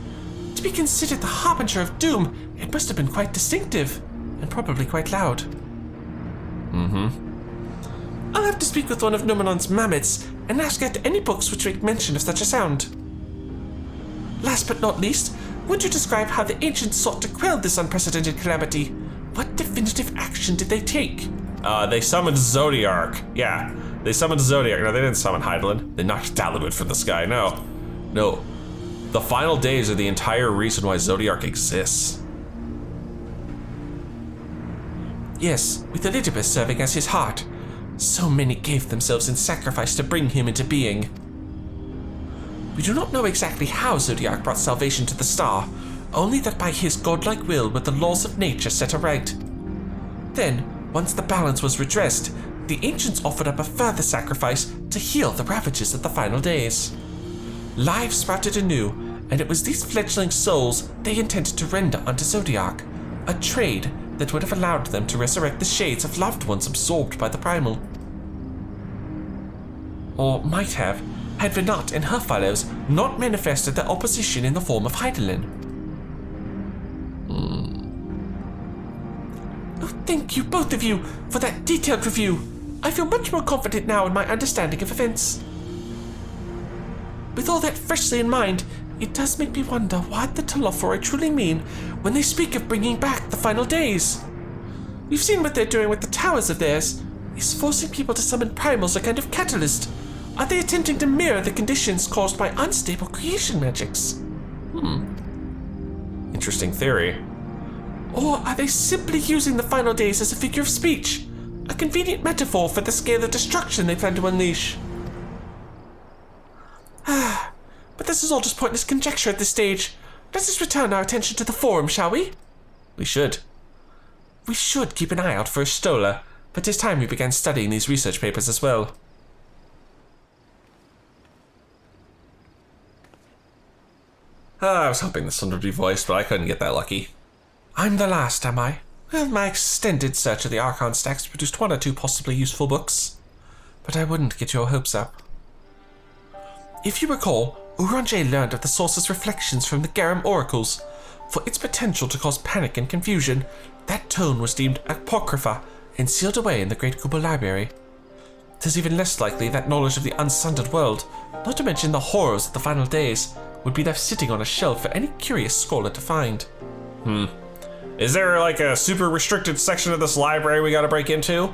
To be considered the harbinger of doom, it must have been quite distinctive, and probably quite loud. I'll have to speak with one of Numenon's mammoths and ask at any books which make mention of such a sound. Last but not least, would you describe how the ancients sought to quell this unprecedented calamity? What definitive action did they take? They summoned Zodiark. Yeah, they summoned Zodiark. No, they didn't summon Hydaelyn. They knocked Dalamud from the sky. No. The final days are the entire reason why Zodiark exists. Yes, with Elidibus serving as his heart. So many gave themselves in sacrifice to bring him into being. We do not know exactly how Zodiark brought salvation to the star, only that by his godlike will were the laws of nature set aright. Then, once the balance was redressed, the ancients offered up a further sacrifice to heal the ravages of the final days. Life sprouted anew, and it was these fledgling souls they intended to render unto Zodiark, a trade that would have allowed them to resurrect the shades of loved ones absorbed by the primal. Or might have, had Venat and her fellows not manifested their opposition in the form of Heidelin. Oh, thank you, both of you, for that detailed review. I feel much more confident now in my understanding of events. With all that freshly in mind, it does make me wonder what the Telophoroi truly mean when they speak of bringing back the final days. We've seen what they're doing with the towers of theirs. Is forcing people to summon primals a kind of catalyst? Are they attempting to mirror the conditions caused by unstable creation magics? Interesting theory. Or are they simply using the final days as a figure of speech? A convenient metaphor for the scale of destruction they plan to unleash? But this is all just pointless conjecture at this stage. Let us return our attention to the forum, shall we? We should. We should keep an eye out for a Stola, but 'tis time we began studying these research papers as well. I was hoping this one would be voiced, but I couldn't get that lucky. I'm the last, am I? Well, my extended search of the Archon stacks produced 1 or 2 possibly useful books. But I wouldn't get your hopes up. If you recall, Uranger learned of the source's reflections from the Garum oracles. For its potential to cause panic and confusion, that tome was deemed apocrypha and sealed away in the Great Kubal Library. 'Tis even less likely that knowledge of the unsundered world, not to mention the horrors of the final days, would be left sitting on a shelf for any curious scholar to find. Is there like a super restricted section of this library we gotta break into?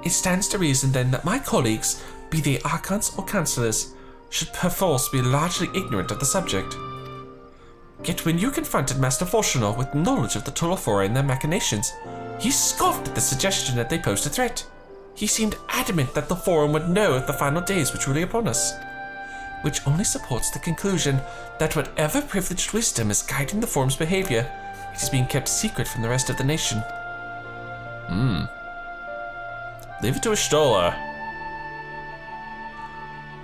It stands to reason then that my colleagues, be they Archons or Councillors, should perforce be largely ignorant of the subject. Yet when you confronted Master Fortunal with knowledge of the Telophoroi and their machinations, he scoffed at the suggestion that they posed a threat. He seemed adamant that the Forum would know if the final days were truly upon us, which only supports the conclusion that whatever privileged wisdom is guiding the Forum's behavior, it is being kept secret from the rest of the nation. Leave it to a Stola.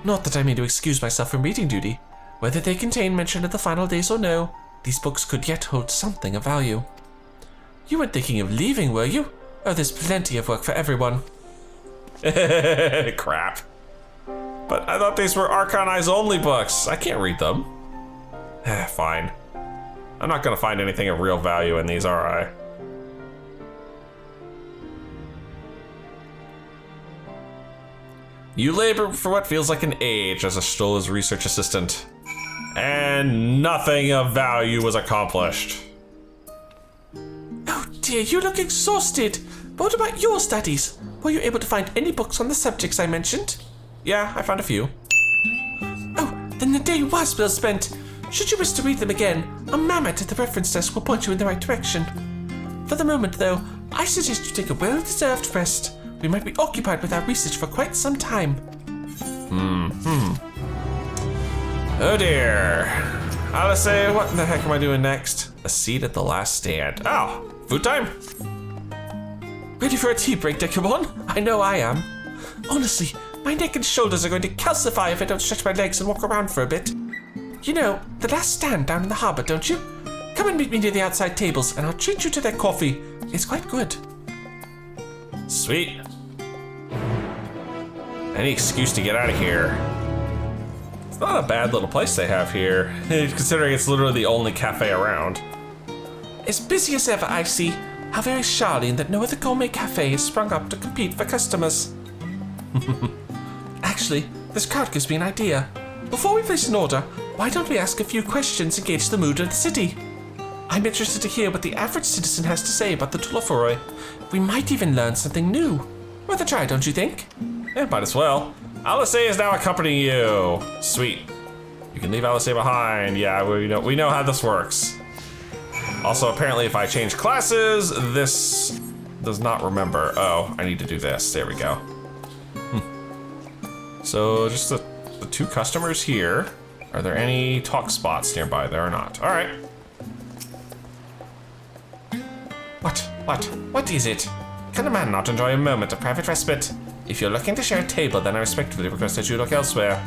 Not that I mean to excuse myself from reading duty. Whether they contain mention of the final days or no, these books could yet hold something of value. You weren't thinking of leaving, were you? Oh, there's plenty of work for everyone. Crap. But I thought these were Archon Eyes only books. I can't read them. Fine. I'm not gonna find anything of real value in these, are I? You labor for what feels like an age as a Stola's research assistant. And nothing of value was accomplished. Oh dear, you look exhausted. But what about your studies? Were you able to find any books on the subjects I mentioned? Yeah, I found a few. Oh, then the day was well spent. Should you wish to read them again, a mammoth at the reference desk will point you in the right direction. For the moment, though, I suggest you take a well-deserved rest. We might be occupied with our research for quite some time. Oh dear. I'll say, what the heck am I doing next? A seat at the last stand. Oh, food time? Ready for a tea break, Dekumon? I know I am. Honestly, my neck and shoulders are going to calcify if I don't stretch my legs and walk around for a bit. You know, the last stand down in the harbor, don't you? Come and meet me near the outside tables and I'll treat you to their coffee. It's quite good. Sweet. Any excuse to get out of here. It's not a bad little place they have here, considering it's literally the only cafe around. As busy as ever, I see. How very Sharlayan that no other gourmet cafe has sprung up to compete for customers. Actually, this crowd gives me an idea. Before we place an order, why don't we ask a few questions and gauge the mood of the city? I'm interested to hear what the average citizen has to say about the Telophoroi. We might even learn something new. Worth a try, don't you think? Yeah, might as well. Alice is now accompanying you. Sweet. You can leave Alice behind. Yeah, we know how this works. Also, apparently if I change classes, this does not remember. Oh, I need to do this. There we go. So just the 2 customers here. Are there any talk spots nearby? There are not. All right. What is it? Can a man not enjoy a moment of private respite? If you're looking to share a table, then I respectfully request that you look elsewhere.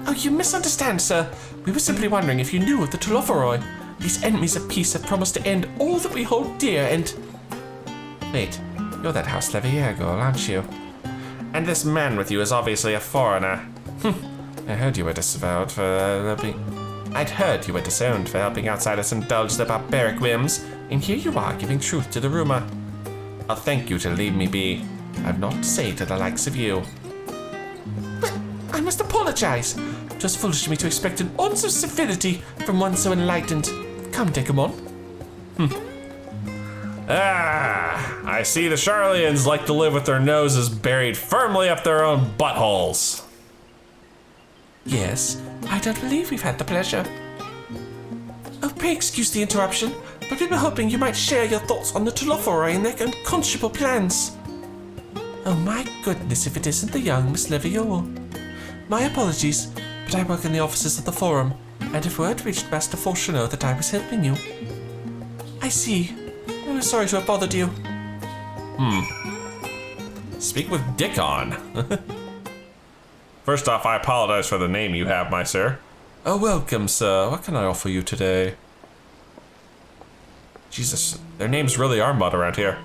Oh, you misunderstand, sir. We were simply wondering if you knew of the Telophoroi. These enemies of peace have promised to end all that we hold dear and... Wait, you're that House Levier girl, aren't you? And this man with you is obviously a foreigner. I heard you were disavowed for I'd heard you were disowned for helping outsiders indulge their barbaric whims, and here you are giving truth to the rumor. I'll thank you to leave me be. I've naught to say to the likes of you. But I must apologize. It was foolish of me to expect an ounce of civility from one so enlightened. Come, Dekumon. I see the Sharlayans like to live with their noses buried firmly up their own buttholes. Yes, I don't believe we've had the pleasure. Oh, pray excuse the interruption, but we were hoping you might share your thoughts on the Talophoroi and their unconscionable plans. Oh my goodness, if it isn't the young Miss Levior. My apologies, but I work in the offices of the Forum, and if word reached Master Fortuno that I was helping you. I see. I'm sorry to have bothered you. Speak with Dekumon. First off, I apologize for the name you have, my sir. Oh, welcome, sir. What can I offer you today? Jesus, their names really are mud around here.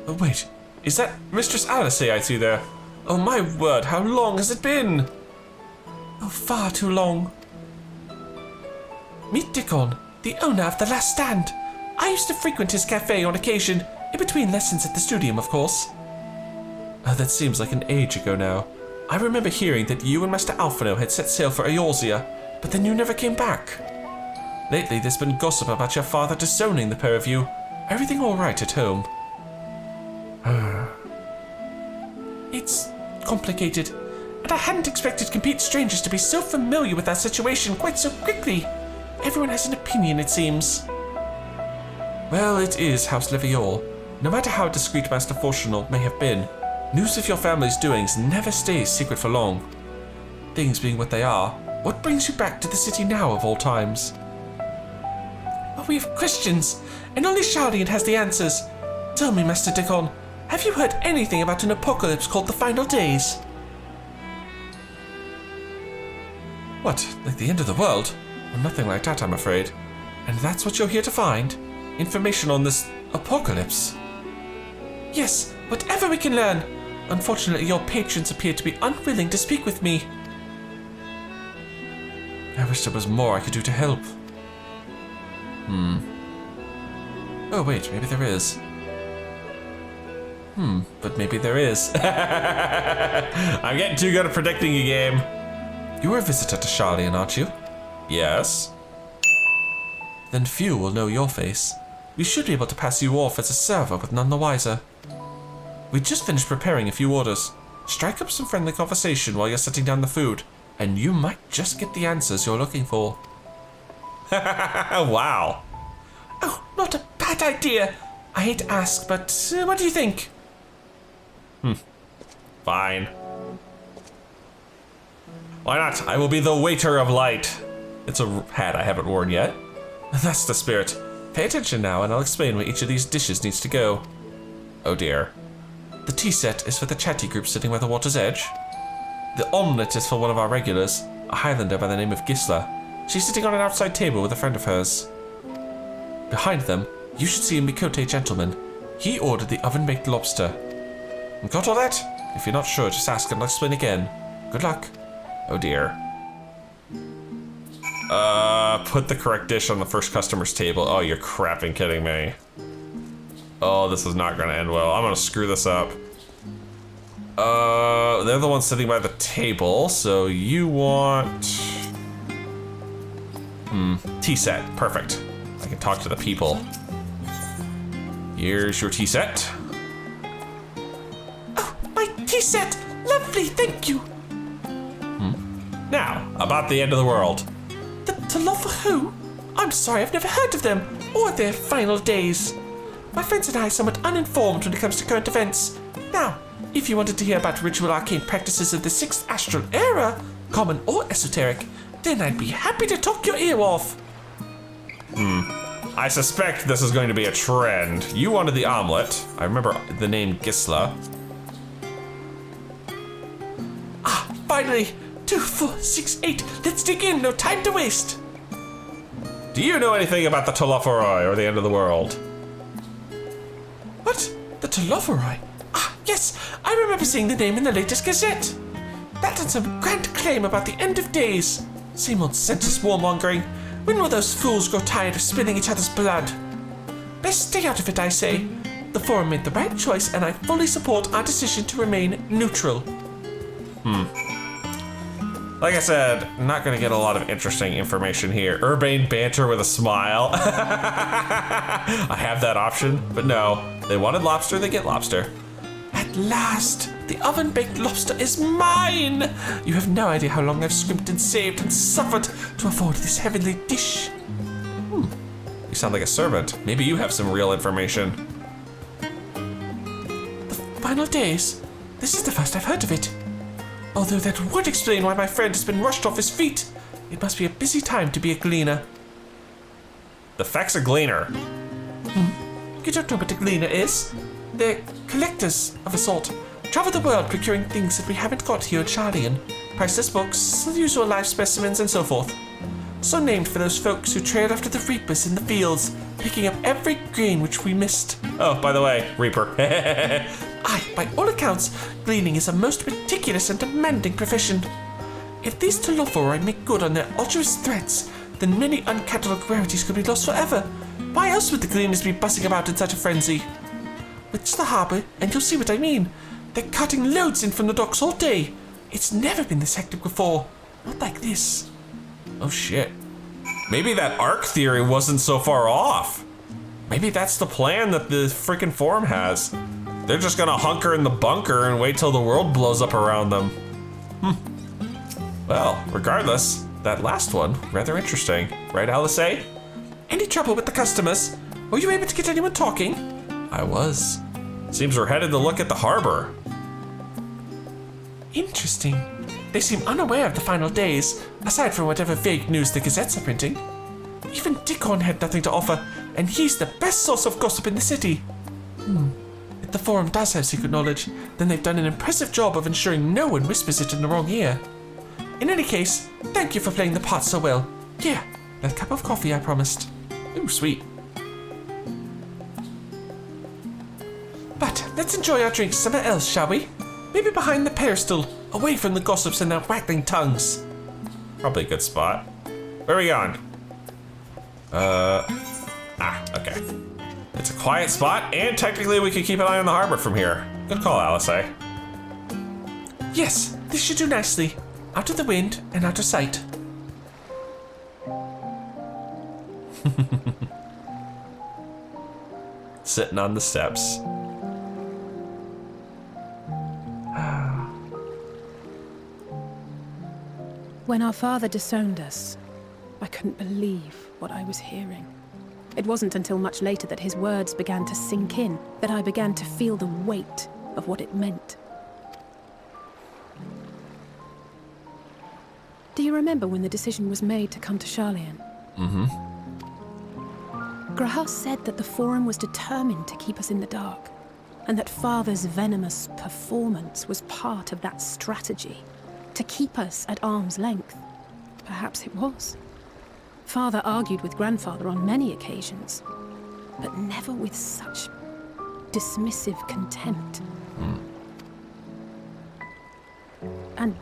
Oh, wait. Is that Mistress Alice I see there? Oh, my word, how long has it been? Oh, far too long. Meet Dekumon, the owner of The Last Stand. I used to frequent his cafe on occasion, in between lessons at the studium, of course. Oh, that seems like an age ago now. I remember hearing that you and Master Alphino had set sail for Eorzea, but then you never came back. Lately, there's been gossip about your father disowning the pair of you. Everything all right at home? It's complicated, and I hadn't expected complete strangers to be so familiar with our situation quite so quickly. Everyone has an opinion, it seems. Well, it is House Levior. No matter how discreet Master Fortuno may have been, news of your family's doings never stays secret for long. Things being what they are, what brings you back to the city now of all times? Oh, we have questions, and only Sharlayan has the answers. Tell me, Master Dekumon, have you heard anything about an apocalypse called the Final Days? What, like the end of the world? Well, nothing like that, I'm afraid. And that's what you're here to find? Information on this apocalypse? Yes, whatever we can learn. Unfortunately, your patrons appear to be unwilling to speak with me. I wish there was more I could do to help. Oh wait, maybe there is. But maybe there is. I'm getting too good at predicting you, game. You're a visitor to Sharlayan, aren't you? Yes. Then few will know your face. We should be able to pass you off as a server, but none the wiser. We just finished preparing a few orders. Strike up some friendly conversation while you're setting down the food, and you might just get the answers you're looking for. Wow. Oh, not a bad idea. I hate to ask, but what do you think? Fine. Why not? I will be the waiter of light. It's a hat I haven't worn yet. That's the spirit. Pay attention now, and I'll explain where each of these dishes needs to go. Oh dear. The tea set is for the chatty group sitting by the water's edge. The omelette is for one of our regulars, a Highlander by the name of Gisla. She's sitting on an outside table with a friend of hers. Behind them, you should see a Mikote gentleman. He ordered the oven-baked lobster. Got all that? If you're not sure, just ask and I'll explain again. Good luck. Oh dear. Put the correct dish on the first customer's table. Oh, you're crapping kidding me. Oh, this is not gonna end well. I'm gonna screw this up. They're the ones sitting by the table, so you want... tea set, perfect. I can talk to the people. Here's your tea set. Oh, my tea set! Lovely, thank you! Now, about the end of the world. The Talofa who? I'm sorry, I've never heard of them, or their final days. My friends and I are somewhat uninformed when it comes to current events. Now, if you wanted to hear about ritual arcane practices of the 6th Astral Era, common or esoteric, then I'd be happy to talk your ear off. I suspect this is going to be a trend. You wanted the omelet. I remember the name Gisla. Ah, finally! 2, 4, 6, 8. Let's dig in, no time to waste. Do you know anything about the Toloforoi, or the end of the world? What? The Toloforoi? Ah, yes, I remember seeing the name in the latest Gazette. That had some grand claim about the end of days. Same old senseless warmongering. When will those fools grow tired of spilling each other's blood? Best stay out of it, I say. The Forum made the right choice, and I fully support our decision to remain neutral. Like I said, not gonna get a lot of interesting information here. Urbane banter with a smile. I have that option, but no. They wanted lobster, they get lobster. At last, the oven-baked lobster is mine! You have no idea how long I've scrimped and saved and suffered to afford this heavenly dish. You sound like a servant. Maybe you have some real information. The final days? This is the first I've heard of it. Although that would explain why my friend has been rushed off his feet. It must be a busy time to be a gleaner. The feck's a gleaner. You don't know what a gleaner is? They're collectors of a sort. Travel the world procuring things that we haven't got here at Sharlayan. Priceless books, usual life specimens, and so forth. So named for those folks who trail after the reapers in the fields, picking up every grain which we missed. Oh, by the way, Reaper. Aye, by all accounts, gleaning is a most meticulous and demanding profession. If these Toloforoi make good on their altruist threats, then many uncatalogued rarities could be lost forever. Why else would the gleaners be buzzing about in such a frenzy? Reach the harbour, and you'll see what I mean. They're cutting loads in from the docks all day. It's never been this hectic before. Not like this. Oh shit. Maybe that arc theory wasn't so far off. Maybe that's the plan that the freaking Forum has. They're just gonna hunker in the bunker and wait till the world blows up around them. Well, regardless, that last one, rather interesting. Right, Alice? Any trouble with the customers? Were you able to get anyone talking? I was. Seems we're headed to look at the harbor. Interesting. They seem unaware of the final days, aside from whatever vague news the gazettes are printing. Even Dekumon had nothing to offer, and he's the best source of gossip in the city. If the Forum does have secret knowledge, then they've done an impressive job of ensuring no one whispers it in the wrong ear. In any case, thank you for playing the part so well. Here, that cup of coffee I promised. Ooh, sweet. But let's enjoy our drinks somewhere else, shall we? Maybe behind the pedestal, away from the gossips and their waggling tongues. Probably a good spot. Where are we going? Okay. It's a quiet spot, and technically we could keep an eye on the harbor from here. Good call, Alice. Yes, this should do nicely. Out of the wind and out of sight. Sitting on the steps. When our father disowned us, I couldn't believe what I was hearing. It wasn't until much later that his words began to sink in, that I began to feel the weight of what it meant. Do you remember when the decision was made to come to Sharlayan? Grahas said that the Forum was determined to keep us in the dark, and that Father's venomous performance was part of that strategy, to keep us at arm's length. Perhaps it was. Father argued with Grandfather on many occasions, but never with such dismissive contempt. And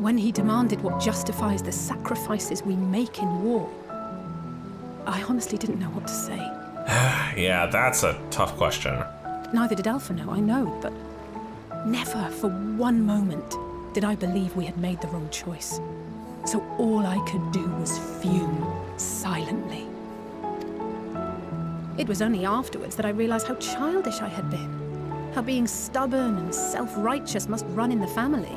when he demanded what justifies the sacrifices we make in war, I honestly didn't know what to say. Yeah, that's a tough question. Neither did Alpha know, I know, but never for one moment did I believe we had made the wrong choice. So all I could do was fume silently. It was only afterwards that I realized how childish I had been. How being stubborn and self-righteous must run in the family.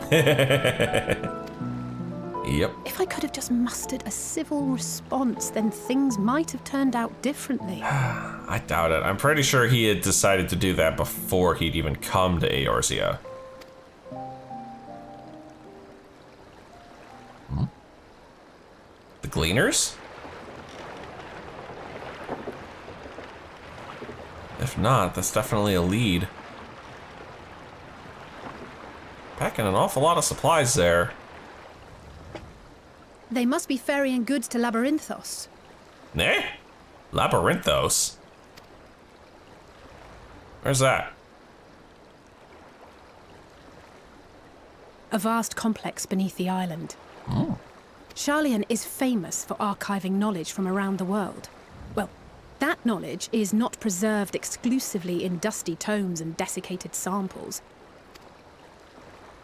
Yep. If I could have just mustered a civil response, then things might have turned out differently. I doubt it. I'm pretty sure he had decided to do that before he'd even come to Eorzea. The Gleaners? If not, that's definitely a lead. Packing an awful lot of supplies there. They must be ferrying goods to Labyrinthos. Eh? Labyrinthos? Where's that? A vast complex beneath the island. Oh. Sharlayan is famous for archiving knowledge from around the world. Well, that knowledge is not preserved exclusively in dusty tomes and desiccated samples.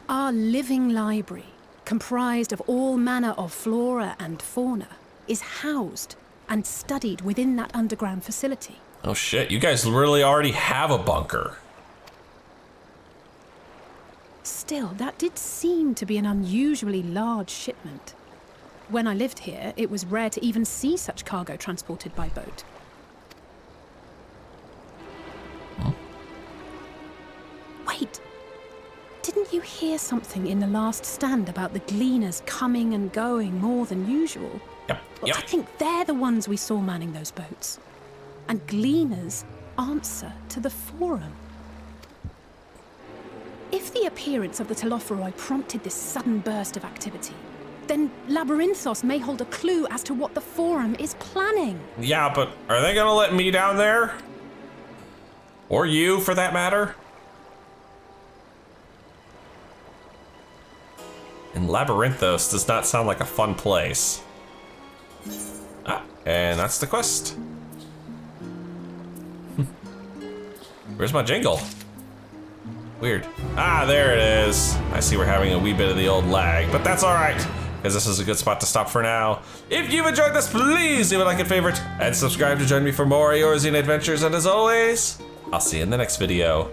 Our living library, comprised of all manner of flora and fauna, is housed and studied within that underground facility. Oh shit, you guys really already have a bunker. Still, that did seem to be an unusually large shipment. When I lived here, it was rare to even see such cargo transported by boat. Wait, didn't you hear something in the last stand about the gleaners coming and going more than usual? Yep, Well, yep. I think they're the ones we saw manning those boats. And gleaners answer to the Forum. If the appearance of the Telophoroi prompted this sudden burst of activity, then Labyrinthos may hold a clue as to what the Forum is planning. Yeah, but are they gonna let me down there? Or you, for that matter? And Labyrinthos does not sound like a fun place. Ah, and that's the quest. Where's my jingle? Weird. Ah, there it is. I see we're having a wee bit of the old lag, but that's all right, because this is a good spot to stop for now. If you've enjoyed this, please leave a like and favorite, and subscribe to join me for more Eorzean adventures, and as always, I'll see you in the next video.